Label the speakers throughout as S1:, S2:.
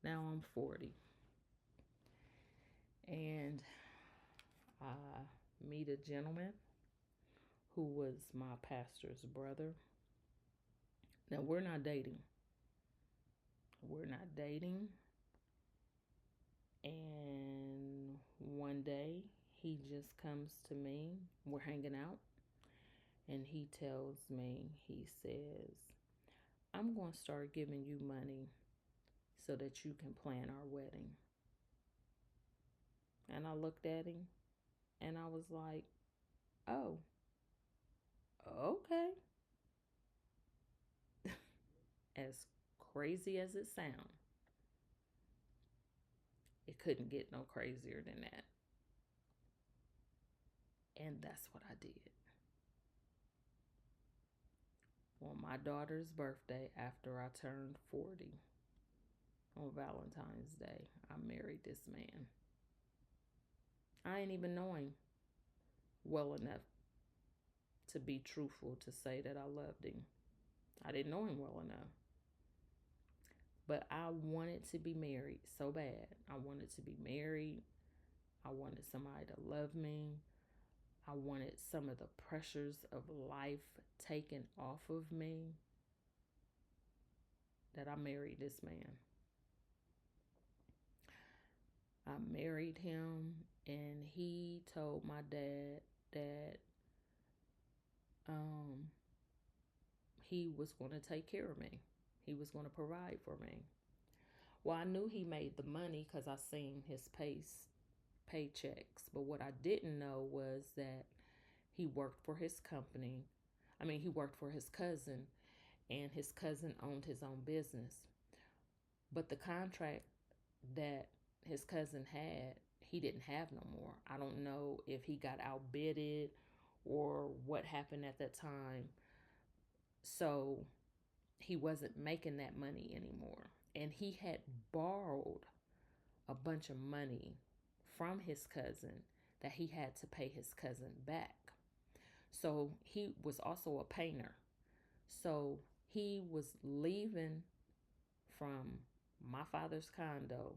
S1: Now I'm 40. And I meet a gentleman who was my pastor's brother. Now, we're not dating. We're not dating. And one day, he just comes to me. We're hanging out. And he tells me, he says, I'm going to start giving you money so that you can plan our wedding. And I looked at him and I was like, oh, okay. As crazy as it sounds, it couldn't get no crazier than that. And that's what I did. On my daughter's birthday, after I turned 40, on Valentine's Day, I married this man. I ain't even know him well enough to be truthful to say that I loved him. I didn't know him well enough. But I wanted to be married so bad. I wanted to be married. I wanted somebody to love me. I wanted some of the pressures of life taken off of me, that I married this man. I married him, and he told my dad that he was going to take care of me. He was going to provide for me. Well, I knew he made the money because I seen his paychecks. But what I didn't know was that he worked for his company. He worked for his cousin, and his cousin owned his own business. But the contract that his cousin had, he didn't have no more. I don't know if he got outbidded or what happened at that time. So he wasn't making that money anymore. And he had borrowed a bunch of money from his cousin that he had to pay his cousin back. So he was also a painter. So he was leaving from my father's condo,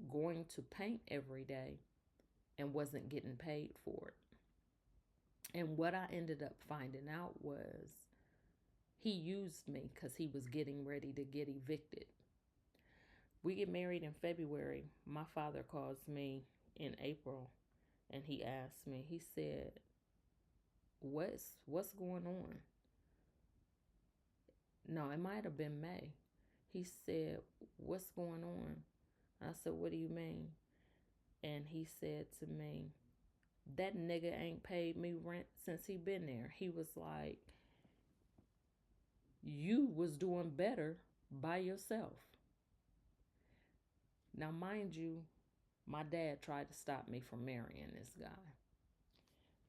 S1: going to paint every day, and wasn't getting paid for it. And what I ended up finding out was he used me because he was getting ready to get evicted. We get married in February. My father calls me in April and he asked me, he said, what's going on? No, it might have been May. He said, what's going on? I said, what do you mean? And he said to me, that nigga ain't paid me rent since he been there. He was like, you was doing better by yourself. Now, mind you, my dad tried to stop me from marrying this guy.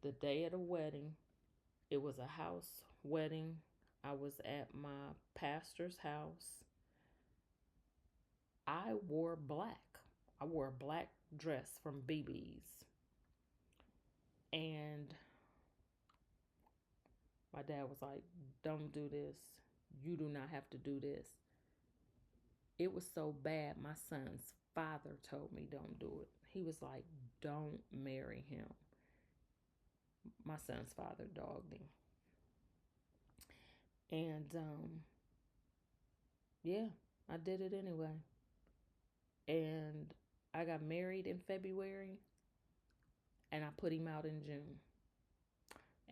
S1: The day of the wedding, it was a house wedding. I was at my pastor's house. I wore black. I wore a black dress from BB's. And my dad was like, don't do this. You do not have to do this. It was so bad, my son's father told me don't do it. He was like, don't marry him. My son's father dogged him. And yeah, I did it anyway. And I got married in February and I put him out in June.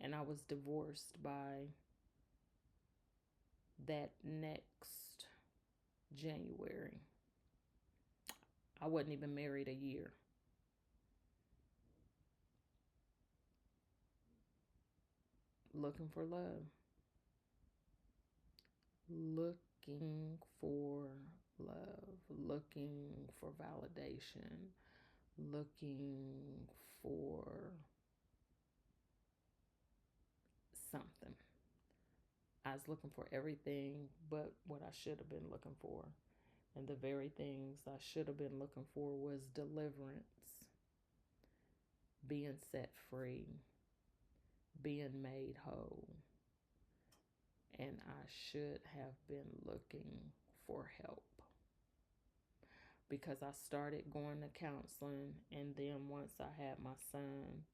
S1: And I was divorced by that next January. I wasn't even married a year. Looking for love. Looking for love. Looking for validation. Looking for something. I was looking for everything but what I should have been looking for. And the very things I should have been looking for was deliverance, being set free, being made whole. And I should have been looking for help. because I started going to counseling, and then once I had my son,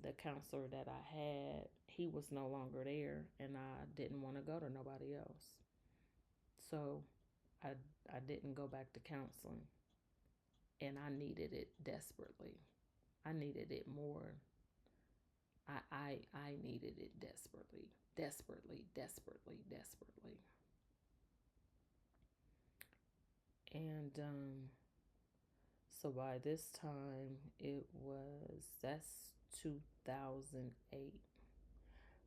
S1: the counselor that I had, he was no longer there, and I didn't want to go to nobody else. So I I didn't go back to counseling, and I needed it desperately. I needed it more. I needed it desperately, desperately, desperately, desperately. And so by this time, that's 2008.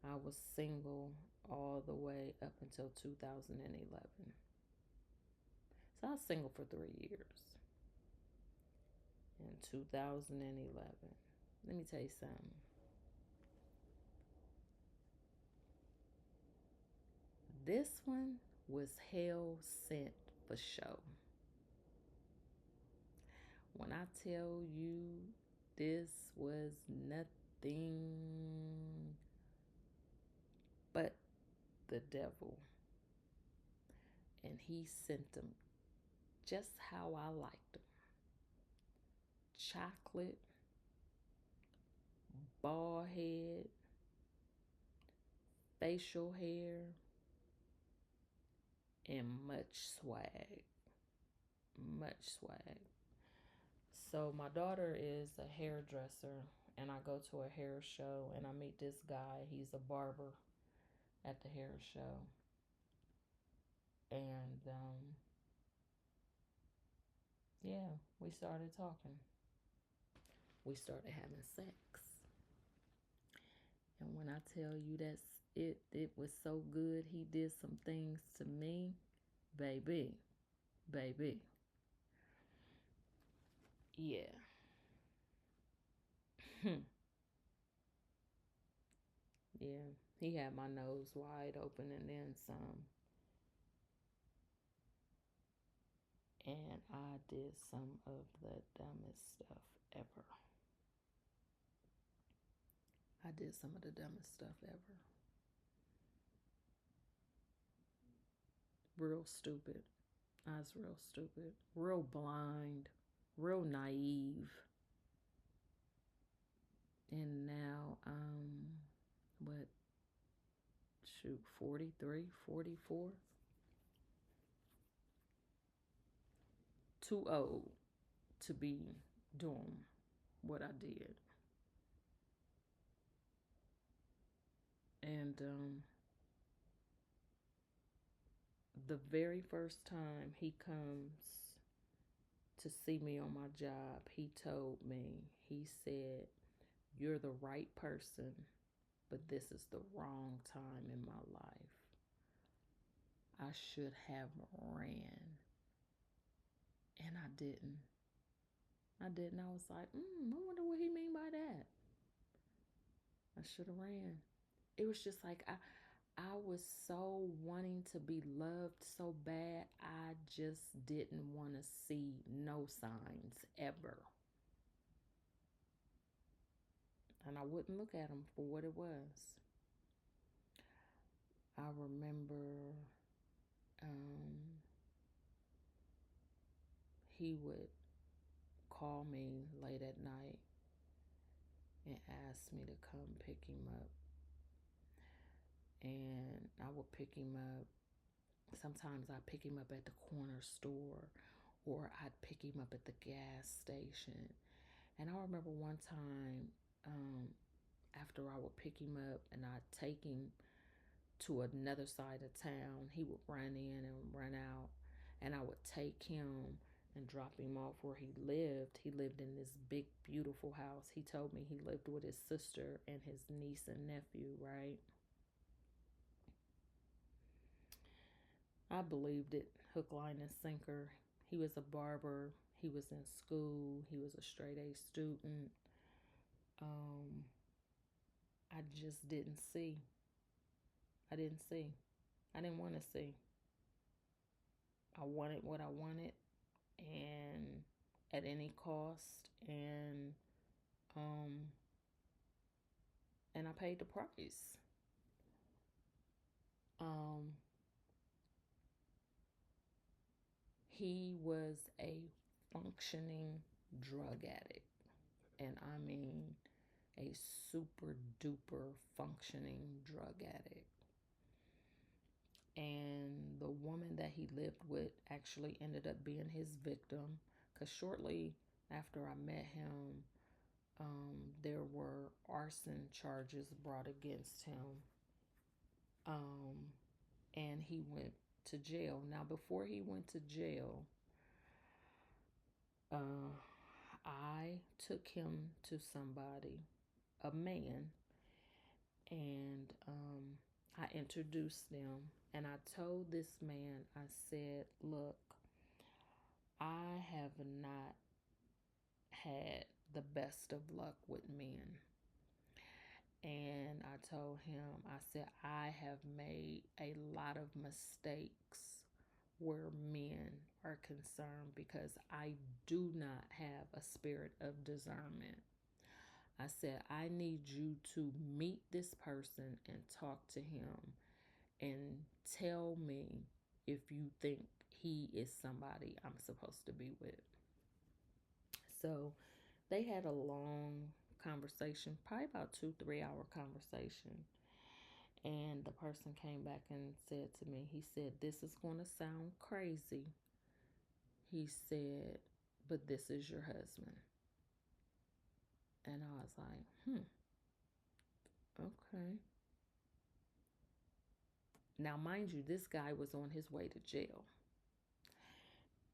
S1: I was single all the way up until 2011. So I was single for 3 years. In 2011, let me tell you something. This one was hell sent for show. When I tell you this was nothing but the devil, and he sent them just how I liked them: chocolate, bald head, facial hair, and much swag. Much swag. So my daughter is a hairdresser, and I go to a hair show, and I meet this guy. He's a barber at the hair show, and yeah, we started talking. We started having sex, and when I tell you it was so good. He did some things to me, baby, baby. Yeah. Yeah, he had my nose wide open and then some. And I did some of the dumbest stuff ever. I did some of the dumbest stuff ever. Real stupid. I was real stupid. Real blind. Real naive. And now what, shoot, 43, 44? Too old to be doing what I did. And the very first time he comes to see me on my job, he told me, he said, "You're the right person, but this is the wrong time in my life." I should have ran, and I didn't. I didn't. I was like, I wonder what he mean by that. I should have ran. It was just like I was so wanting to be loved so bad. I just didn't want to see no signs ever. And I wouldn't look at him for what it was. I remember he would call me late at night and ask me to come pick him up. And I would pick him up. Sometimes I'd pick him up at the corner store, or I'd pick him up at the gas station. And I remember one time, after I would pick him up and I'd take him to another side of town, he would run in and run out, and I would take him and drop him off where he lived. He lived in this big, beautiful house. He told me he lived with his sister and his niece and nephew, right? I believed it, hook, line, and sinker. He was a barber. He was in school. He was a straight A student. Um, I just didn't see. I didn't see. I didn't want to see. I wanted what I wanted, and at any cost, um and I paid the price. Um He was a functioning drug addict. And I mean a super duper functioning drug addict. And the woman that he lived with actually ended up being his victim, because shortly after I met him, there were arson charges brought against him, um, and he went to jail. Now, before he went to jail, I took him to somebody, a man, and I introduced them. And I told this man, I said, look, I have not had the best of luck with men. And I told him, I said, I have made a lot of mistakes where men are concerned because I do not have a spirit of discernment. I said, I need you to meet this person and talk to him and tell me if you think he is somebody I'm supposed to be with. So they had a long conversation, probably about 2-3 hour conversation. And the person came back and said to me, he said, this is going to sound crazy. He said, but this is your husband. And I was like, okay. Now, mind you, this guy was on his way to jail.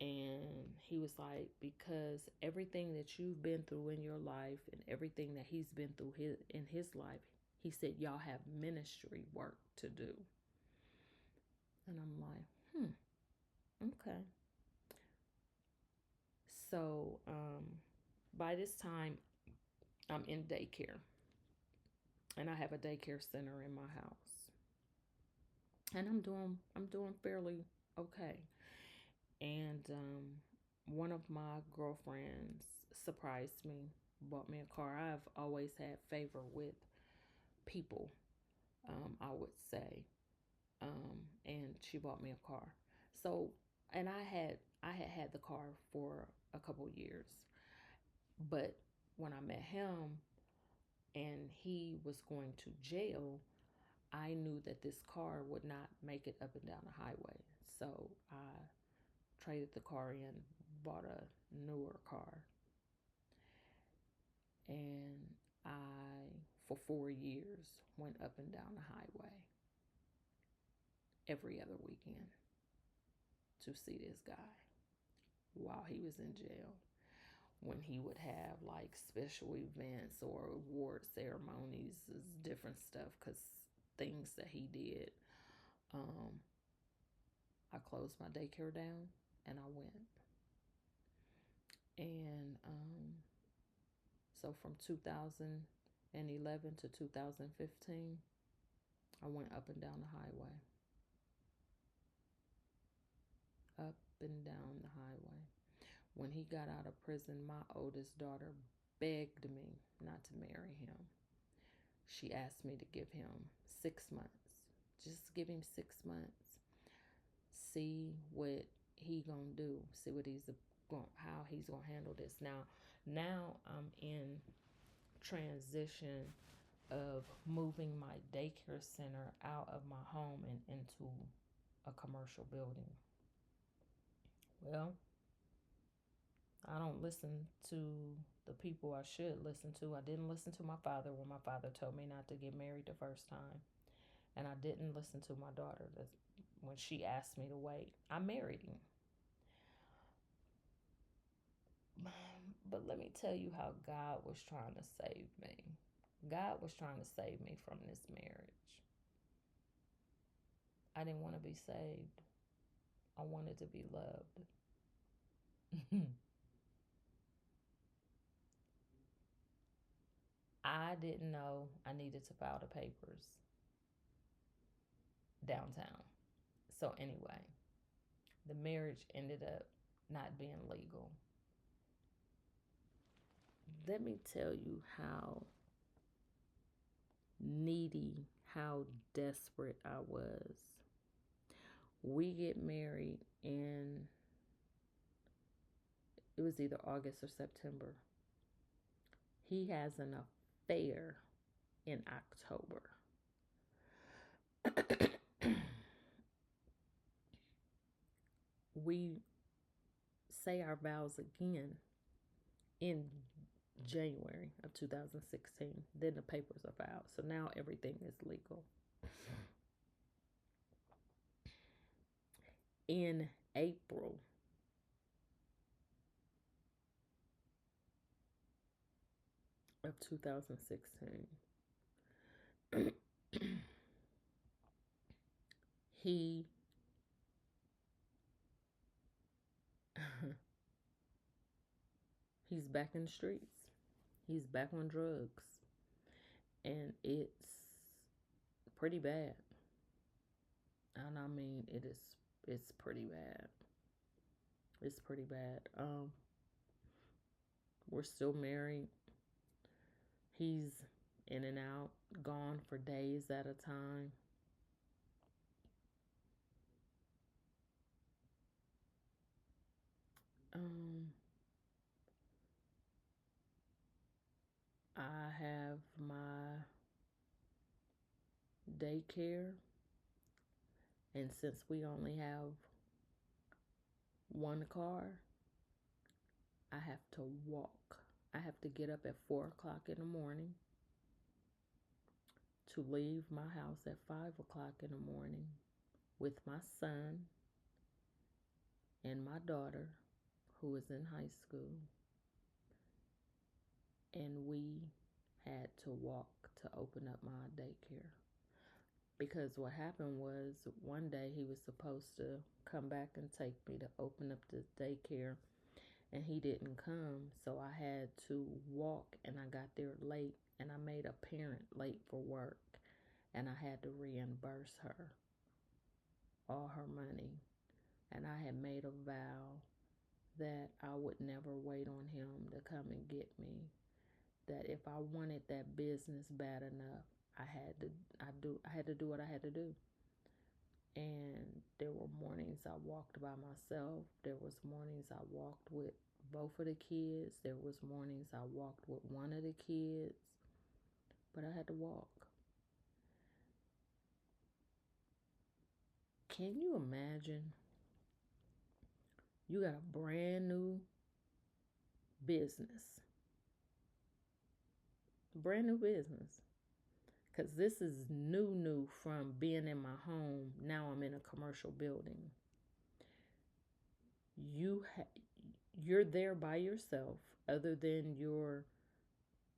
S1: And he was like, because everything that you've been through in your life and everything that he's been through in his life, he said, y'all have ministry work to do. And I'm like, okay. So by this time, I'm in daycare. And I have a daycare center in my house. And I'm doing fairly okay. And one of my girlfriends surprised me, bought me a car. I've always had favor with people, I would say. And she bought me a car. So, and I had the car for a couple years. But when I met him and he was going to jail, I knew that this car would not make it up and down the highway. So I traded the car in, bought a newer car, and I, for 4 years, went up and down the highway every other weekend to see this guy while he was in jail. When he would have like special events or award ceremonies, different stuff, because things that he did, I closed my daycare down and I went. And so from 2011 to 2015, I went up and down the highway. Up and down the highway. When he got out of prison, my oldest daughter begged me not to marry him. She asked me to give him 6 months. Just give him 6 months. See what he gonna do. See what how he's gonna handle this. Now I'm in transition of moving my daycare center out of my home and into a commercial building. Well, I don't listen to the people I should listen to. I didn't listen to my father when my father told me not to get married the first time. And I didn't listen to my daughter when she asked me to wait. I married him. But let me tell you how God was trying to save me. God was trying to save me from this marriage. I didn't want to be saved. I wanted to be loved. I didn't know I needed to file the papers downtown. So anyway, the marriage ended up not being legal. Let me tell you how needy, how desperate I was. We get married in It was either August or September. He has an affair in October. We say our vows again in January of 2016. Then the papers are filed. So now everything is legal. In April of 2016, he he's back in the streets. He's back on drugs, and pretty bad. And I mean, it's pretty bad. It's pretty bad. We're still married. He's in and out, gone for days at a time. Um, I have my daycare, and since we only have one car, I have to walk. I have to get up at 4 o'clock in the morning to leave my house at 5 o'clock in the morning with my son and my daughter, who is in high school. And we had to walk to open up my daycare. Because what happened was one day he was supposed to come back and take me to open up the daycare, and he didn't come. So I had to walk, and I got there late, and I made a parent late for work, and I had to reimburse her all her money. And I had made a vow that I would never wait on him to come and get me. That if I wanted that business bad enough, I had to do what I had to do. And there were mornings I walked by myself. There was mornings I walked with both of the kids. There was mornings I walked with one of the kids. But I had to walk. Can you imagine? You got a brand new business. Brand new business. Because this is new from being in my home. Now I'm in a commercial building. You're there by yourself, other than your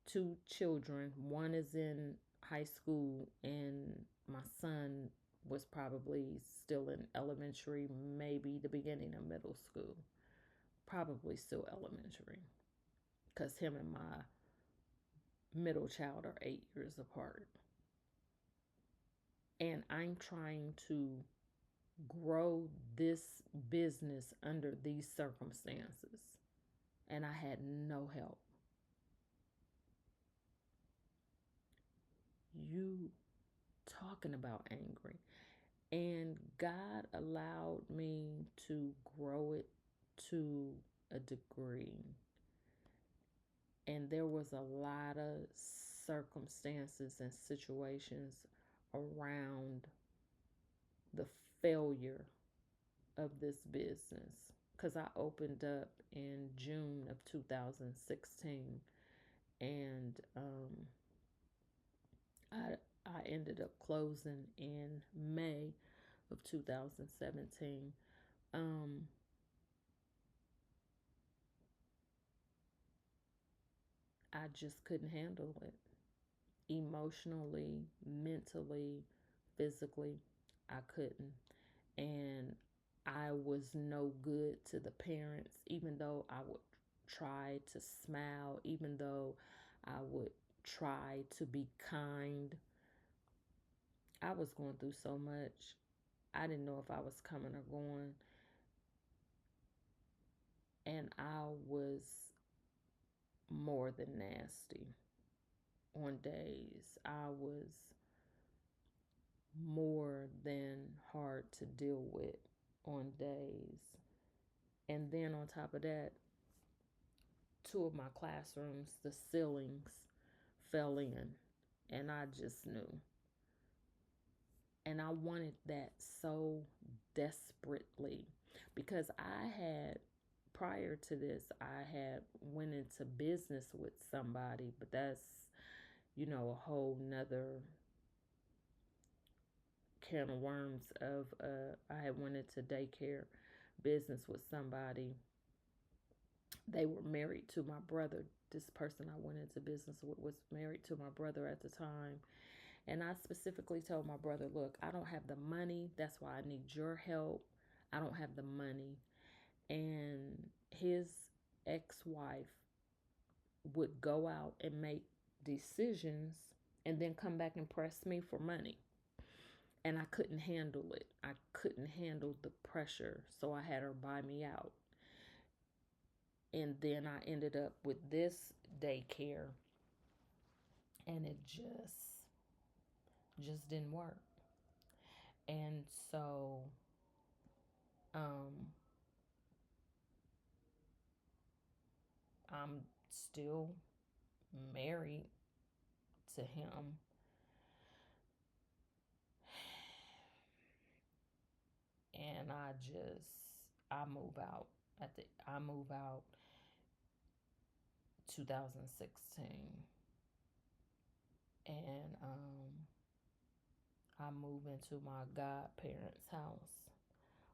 S1: two children. One is in high school, and my son was probably still in elementary, maybe the beginning of middle school. Probably still elementary, because him and my middle child are 8 years apart. And I'm trying to grow this business under these circumstances. And I had no help. You talking about angry. And God allowed me to grow it to a degree. And there was a lot of circumstances and situations around the failure of this business, because I opened up in June of 2016, and I ended up closing in May of 2017. I just couldn't handle it emotionally, mentally, physically. I couldn't. And I was no good to the parents, even though I would try to smile, even though I would try to be kind. I was going through so much. I didn't know if I was coming or going. And I was more than nasty on days. I was more than hard to deal with on days. And then on top of that, two of my classrooms, the ceilings fell in, and I just knew. And I wanted that so desperately because prior to this, I had went into business with somebody, but that's, a whole nother can of worms of, I had went into daycare business with somebody. They were married to my brother. This person I went into business with was married to my brother at the time. And I specifically told my brother, look, I don't have the money. That's why I need your help. I don't have the money. And his ex wife would go out and make decisions and then come back and press me for money. And I couldn't handle it. I couldn't handle the pressure. So I had her buy me out. And then I ended up with this daycare, and it just didn't work. And so um I'm still married to him. And I move out I move out 2016. And I move into my godparents' house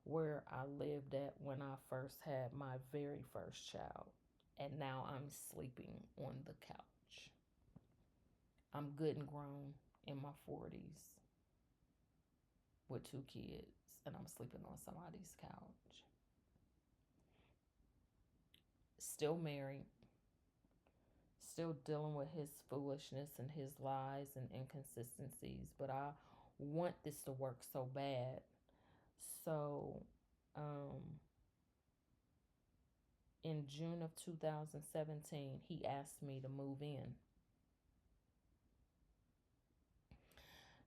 S1: where I lived at when I first had my very first child. And now I'm sleeping on the couch. I'm good and grown in my 40s with 2 kids, and I'm sleeping on somebody's couch. Still married, still dealing with his foolishness and his lies and inconsistencies, but I want this to work so bad. So, in June of 2017, he asked me to move in.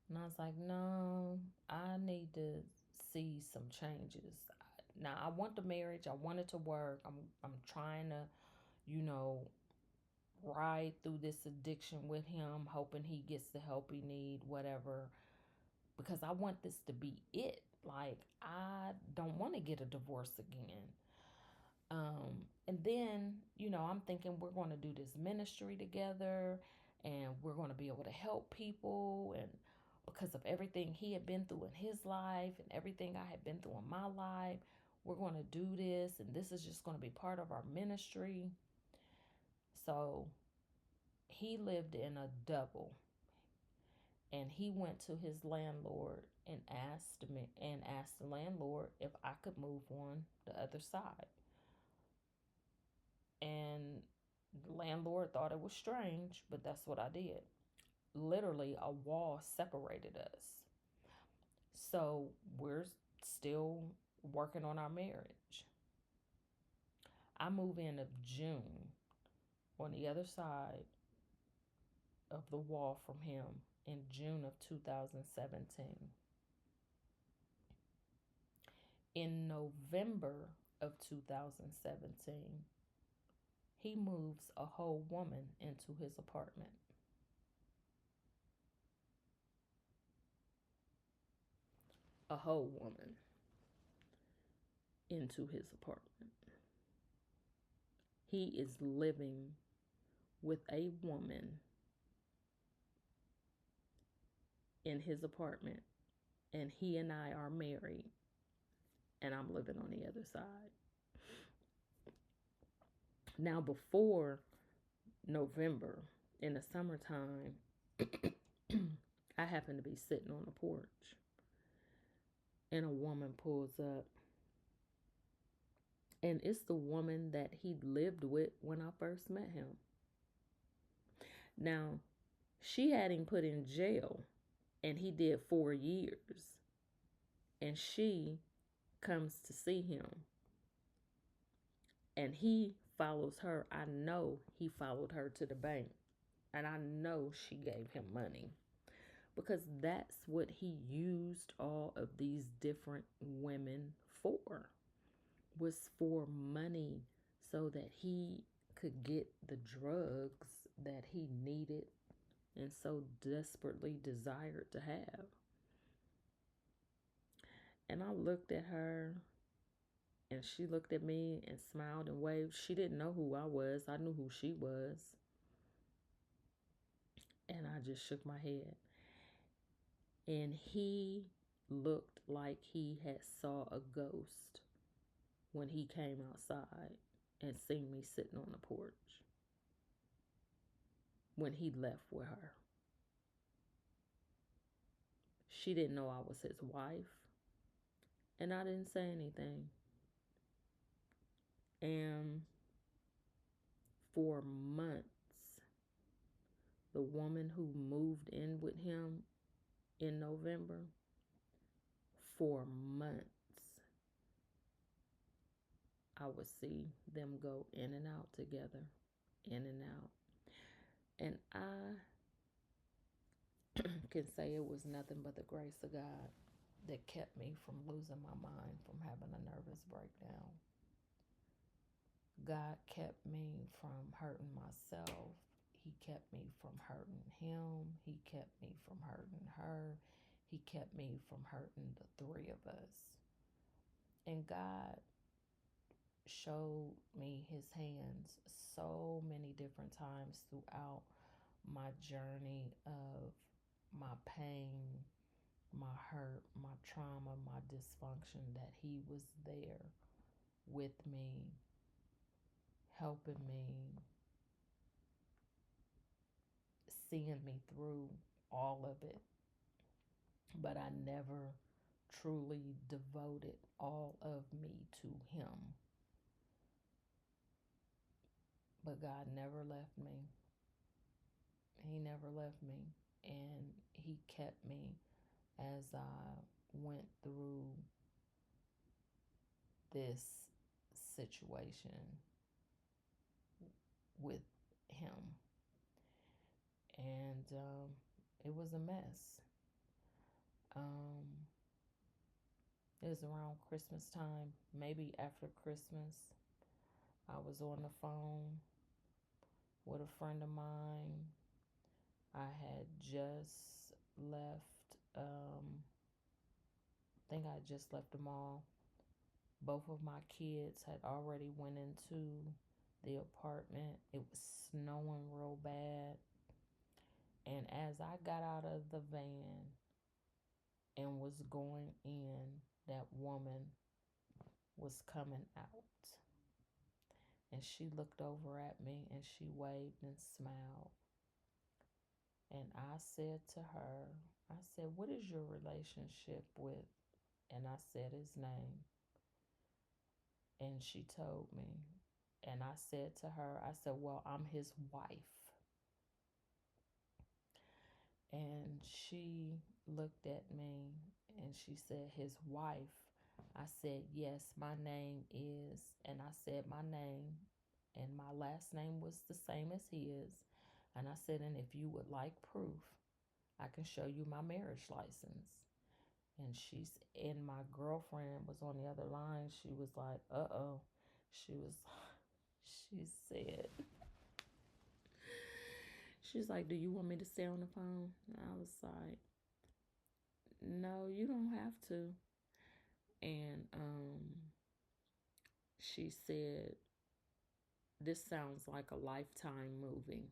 S1: And I was like, no, I need to see some changes. Now, I want the marriage. I want it to work. I'm trying to, you know, ride through this addiction with him, hoping he gets the help he need, whatever. Because I want this to be it. Like, I don't want to get a divorce again. And then, I'm thinking we're going to do this ministry together, and we're going to be able to help people. And because of everything he had been through in his life and everything I had been through in my life, we're going to do this, and this is just going to be part of our ministry. So he lived in a double, and he went to his landlord and asked the landlord if I could move on the other side. And the landlord thought it was strange, but that's what I did. Literally, a wall separated us. So we're still working on our marriage. I move in of June on the other side of the wall from him in June of 2017. In November of 2017, he moves a whole woman into his apartment. A whole woman into his apartment. He is living with a woman in his apartment, and he and I are married, and I'm living on the other side. Now, before November, in the summertime, I happen to be sitting on the porch, and a woman pulls up. And it's the woman that he lived with when I first met him. Now, she had him put in jail, and he did 4 years. And she comes to see him, and he follows her. I know he followed her to the bank, and I know she gave him money, because that's what he used all of these different women for, was for money, so that he could get the drugs that he needed and so desperately desired to have. And I looked at her, and she looked at me and smiled and waved. She didn't know who I was. I knew who she was. And I just shook my head. And he looked like he had saw a ghost when he came outside and seen me sitting on the porch when he left with her. She didn't know I was his wife, and I didn't say anything. And for months, the woman who moved in with him in November, for months, I would see them go in and out together, in and out. And I can say it was nothing but the grace of God that kept me from losing my mind, from having a nervous breakdown. God kept me from hurting myself. He kept me from hurting him. He kept me from hurting her. He kept me from hurting the three of us. And God showed me his hands so many different times throughout my journey of my pain, my hurt, my trauma, my dysfunction, that he was there with me, helping me, seeing me through all of it. But I never truly devoted all of me to him. But God never left me. He never left me. And he kept me as I went through this situation with him. And it was a mess. It was around Christmas time, maybe after Christmas. I was on the phone with a friend of mine. I had just left, I think I just left the mall. Both of my kids had already went into the apartment. It was snowing real bad. And as I got out of the van and was going in, that woman was coming out. And she looked over at me and she waved and smiled. And I said to her, I said, "What is your relationship with?" And I said his name. And she told me. And I said to her, I said, "Well, I'm his wife." And she looked at me and she said, "His wife?" I said, "Yes, my name is," and I said my name, and my last name was the same as his. And I said, "And if you would like proof, I can show you my marriage license." And my girlfriend was on the other line. She was like, "Uh-oh." She said, she's like, "Do you want me to stay on the phone?" And I was like, "No, you don't have to." And she said, "This sounds like a Lifetime movie."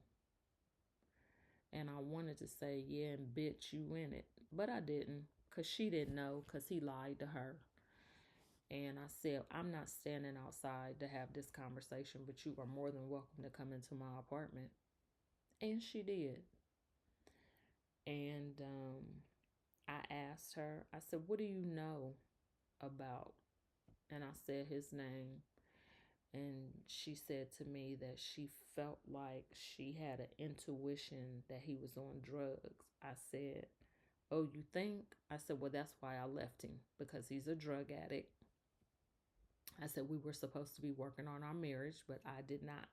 S1: And I wanted to say, "Yeah, and bitch, you in it." But I didn't, because she didn't know, because he lied to her. And I said, "I'm not standing outside to have this conversation, but you are more than welcome to come into my apartment." And she did. And I asked her, I said, "What do you know about?" And I said his name. And she said to me that she felt like she had an intuition that he was on drugs. I said, "Oh, you think?" I said, "Well, that's why I left him, because he's a drug addict." I said, "We were supposed to be working on our marriage, but I did not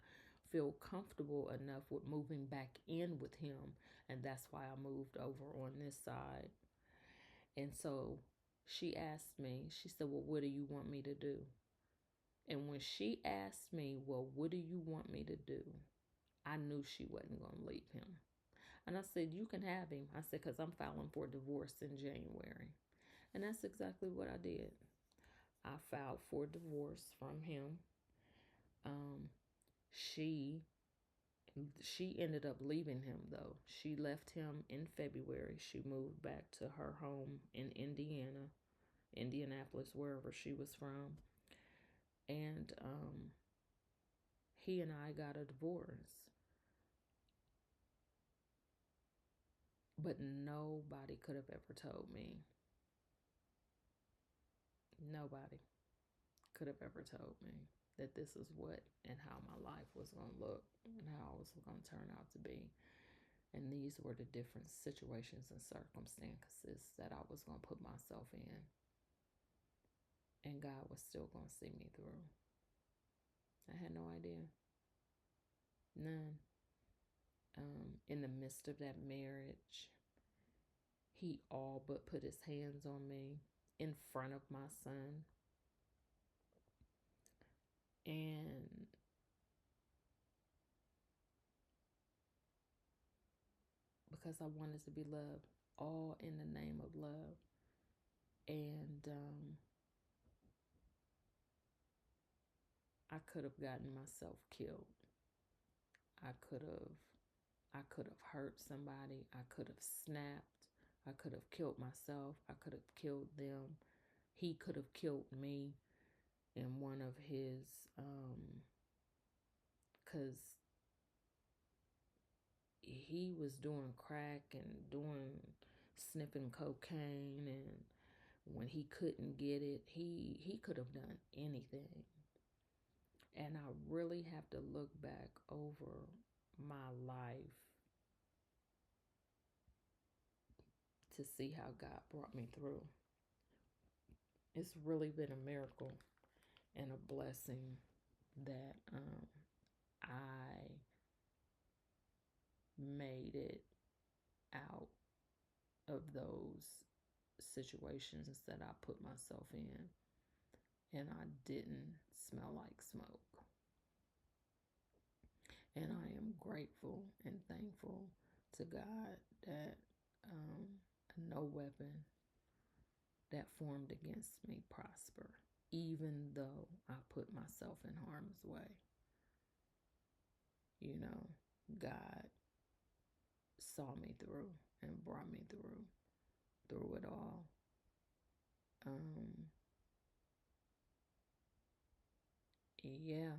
S1: feel comfortable enough with moving back in with him. And that's why I moved over on this side." And so she asked me, she said, "Well, what do you want me to do?" And when she asked me, well, what do you want me to do? I knew she wasn't going to leave him. And I said, you can have him. I said, because I'm filing for divorce in January. And that's exactly what I did. I filed for divorce from him. Um, she ended up leaving him though. She left him in February. She moved back to her home in Indiana, Indianapolis, wherever she was from. And he and I got a divorce. But nobody could have ever told me. Nobody could have ever told me that this is what and how my life was going to look and how it was going to turn out to be. And these were the different situations and circumstances that I was going to put myself in. And God was still going to see me through. I had no idea. None. In the midst of that marriage, he all but put his hands on me in front of my son. And because I wanted to be loved, all in the name of love. And I could have gotten myself killed. I could have hurt somebody. I could have snapped. I could have killed myself. I could have killed them. He could have killed me in one of his, because he was doing crack and sniffing cocaine, and when he couldn't get it, he could have done anything. And I really have to look back over my life to see how God brought me through. It's really been a miracle and a blessing that I made it out of those situations that I put myself in, and I didn't smell like smoke. And I am grateful and thankful to God that no weapon that formed against me prosper, even though I put myself in harm's way. You know, God saw me through and brought me through it all. Yeah,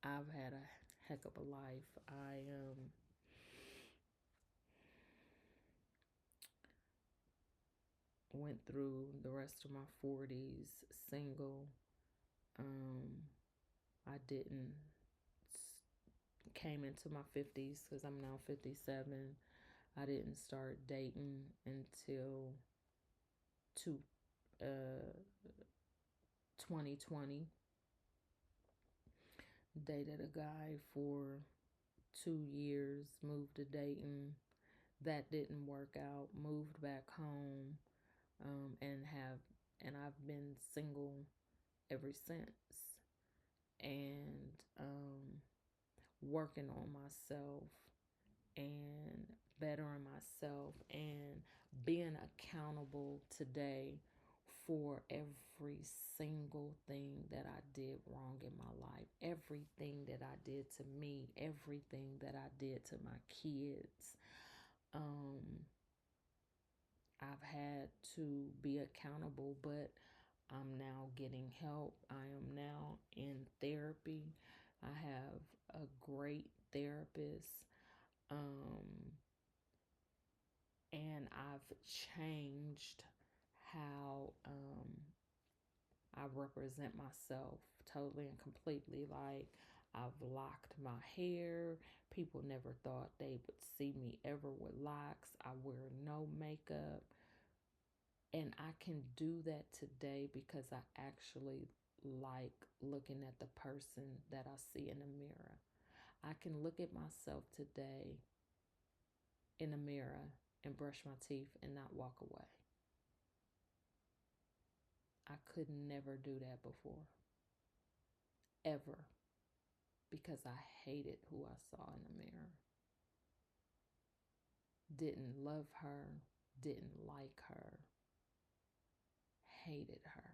S1: I've had a heck of a life. I went through the rest of my 40s single. I didn't came into my 50s because I'm now 57. I didn't start dating until 2020. Dated a guy for 2 years, moved to Dayton. That didn't work out. Moved back home, and I've been single ever since. And working on myself and bettering myself and being accountable today for every single thing that I did wrong in my life, everything that I did to me, everything that I did to my kids. I've had to be accountable, but I'm now getting help. I am now in therapy. I have a great therapist. And I've changed how I represent myself totally and completely. Like, I've locked my hair. People never thought they would see me ever with locks. I wear no makeup. And I can do that today because I actually like looking at the person that I see in the mirror. I can look at myself today in the mirror and brush my teeth and not walk away. I could never do that before, ever, because I hated who I saw in the mirror. Didn't love her, didn't like her, hated her.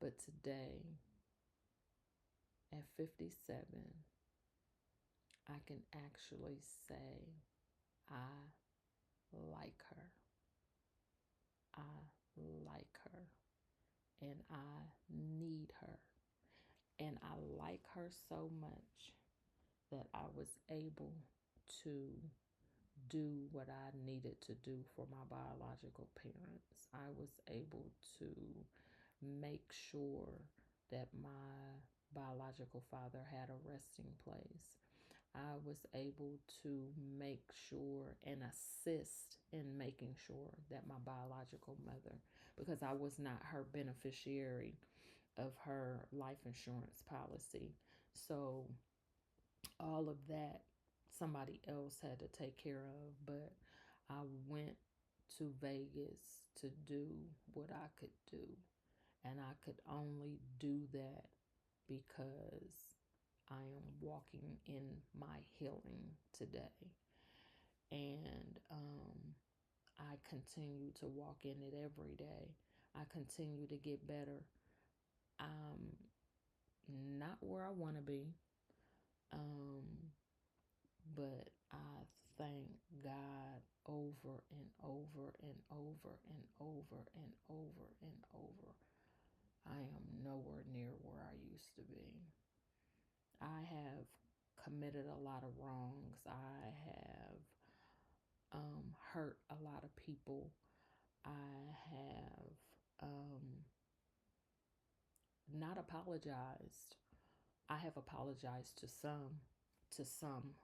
S1: But today, at 57, I can actually say I like her. I like her. And I need her. And I like her so much that I was able to do what I needed to do for my biological parents. I was able to make sure that my biological father had a resting place. I was able to make sure and assist in making sure that my biological mother, because I was not her beneficiary of her life insurance policy. So all of that somebody else had to take care of, but I went to Vegas to do what I could do. And I could only do that because I am walking in my healing today. And I continue to walk in it every day. I continue to get better. I'm not where I want to be, but I thank God over and over and over and over and over and over. I am nowhere near where I used to be. I have committed a lot of wrongs. I have hurt a lot of people. I have not apologized. I have apologized to some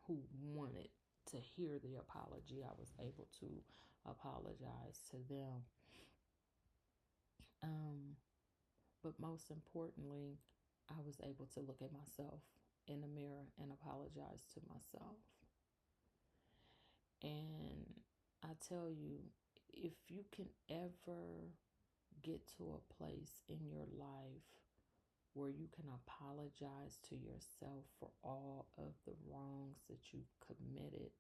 S1: who wanted to hear the apology. I was able to apologize to them. But most importantly, I was able to look at myself in the mirror and apologize to myself. And I tell you, if you can ever get to a place in your life where you can apologize to yourself for all of the wrongs that you've committed,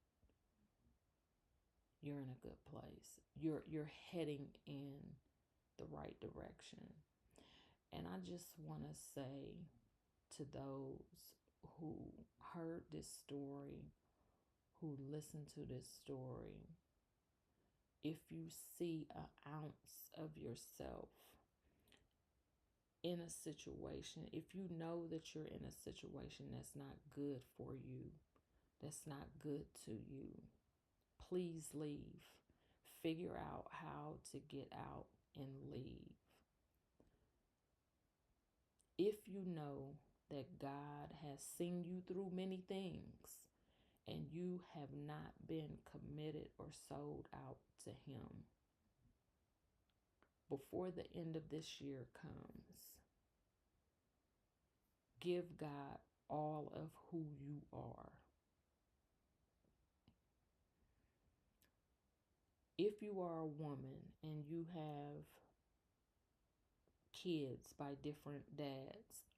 S1: you're in a good place. You're heading in the right direction. And I just want to say to those who heard this story, who listened to this story, if you see an ounce of yourself in a situation, if you know that you're in a situation that's not good for you, that's not good to you, please leave. Figure out how to get out and leave. If you know that God has seen you through many things and you have not been committed or sold out to Him, before the end of this year comes, give God all of who you are. If you are a woman and you have kids by different dads,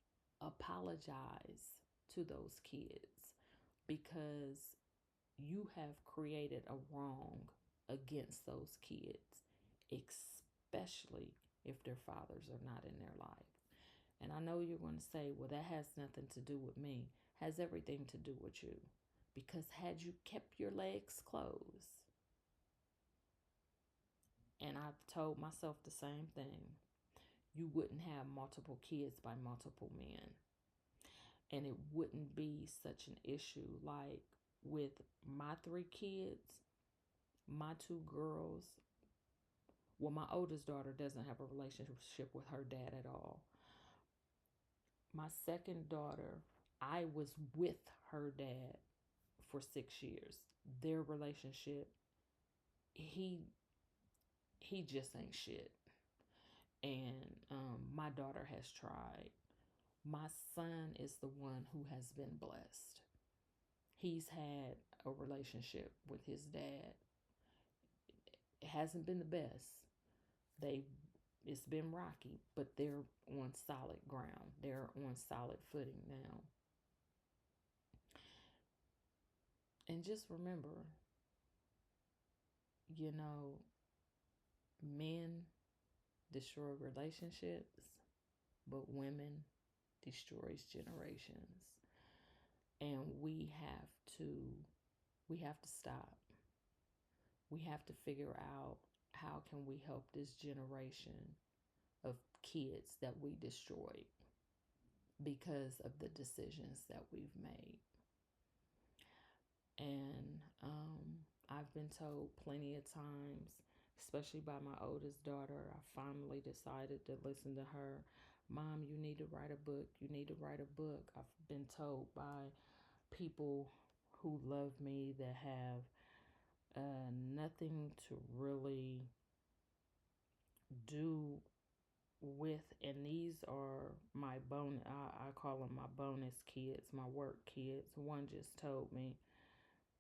S1: apologize to those kids because you have created a wrong against those kids, especially if their fathers are not in their life. And I know you're going to say, well, that has nothing to do with me. It has everything to do with you. Because had you kept your legs closed, and I've told myself the same thing, you wouldn't have multiple kids by multiple men. And it wouldn't be such an issue. Like with my 3 kids, my 2 girls, well, my oldest daughter doesn't have a relationship with her dad at all. My second daughter, I was with her dad for 6 years. Their relationship, he just ain't shit. And my daughter has tried. My son is the one who has been blessed. He's had a relationship with his dad. It hasn't been the best. They've It's been rocky, but they're on solid ground. They're on solid footing now. And just remember, you know, men destroy relationships, but women destroys generations. And we have to stop. We have to figure out how can we help this generation of kids that we destroyed because of the decisions that we've made. And I've been told plenty of times, especially by my oldest daughter, I finally decided to listen to her. Mom, you need to write a book. You need to write a book. I've been told by people who love me that have nothing to really do with, and these are my I call them my bonus kids, my work kids. One just told me,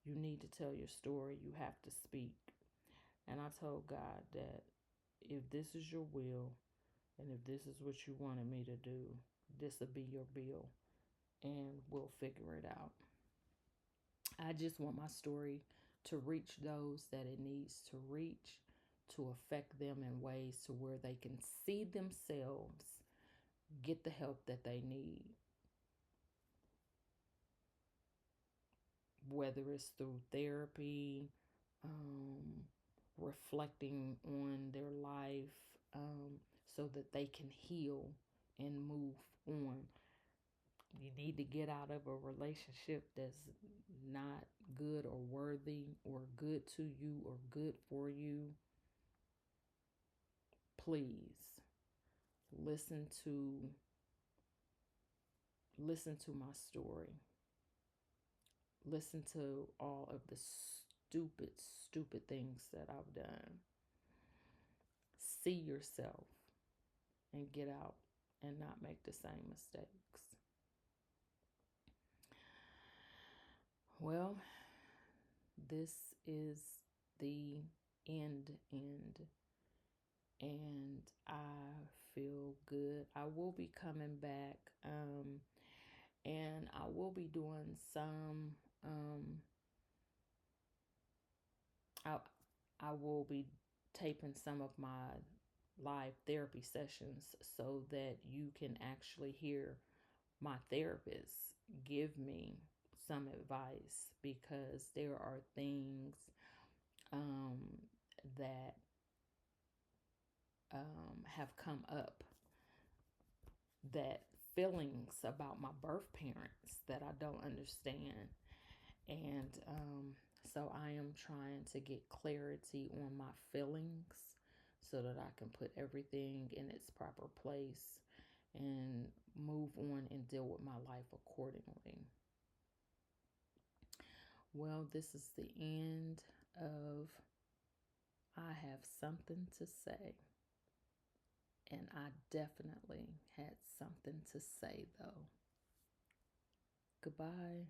S1: you need to tell your story, you have to speak. And I told God that if this is your will and if this is what you wanted me to do, this will be your bill and we'll figure it out. I just want my story to reach those that it needs to reach, to affect them in ways to where they can see themselves get the help that they need, whether it's through therapy, um, reflecting on their life, so that they can heal and move on. You need to get out of a relationship that's not good or worthy or good to you or good for you. Please listen to my story. Listen to all of the stupid things that I've done. See yourself and get out and not make the same mistakes. Well, this is the end, and I feel good. I will be coming back, and I will be doing some. I I will be taping some of my live therapy sessions so that you can actually hear my therapist give me some advice, because there are things um, that have come up, that feelings about my birth parents that I don't understand. And so I am trying to get clarity on my feelings so that I can put everything in its proper place and move on and deal with my life accordingly. Well, this is the end of I Have Something to Say. And I definitely had something to say, though. Goodbye.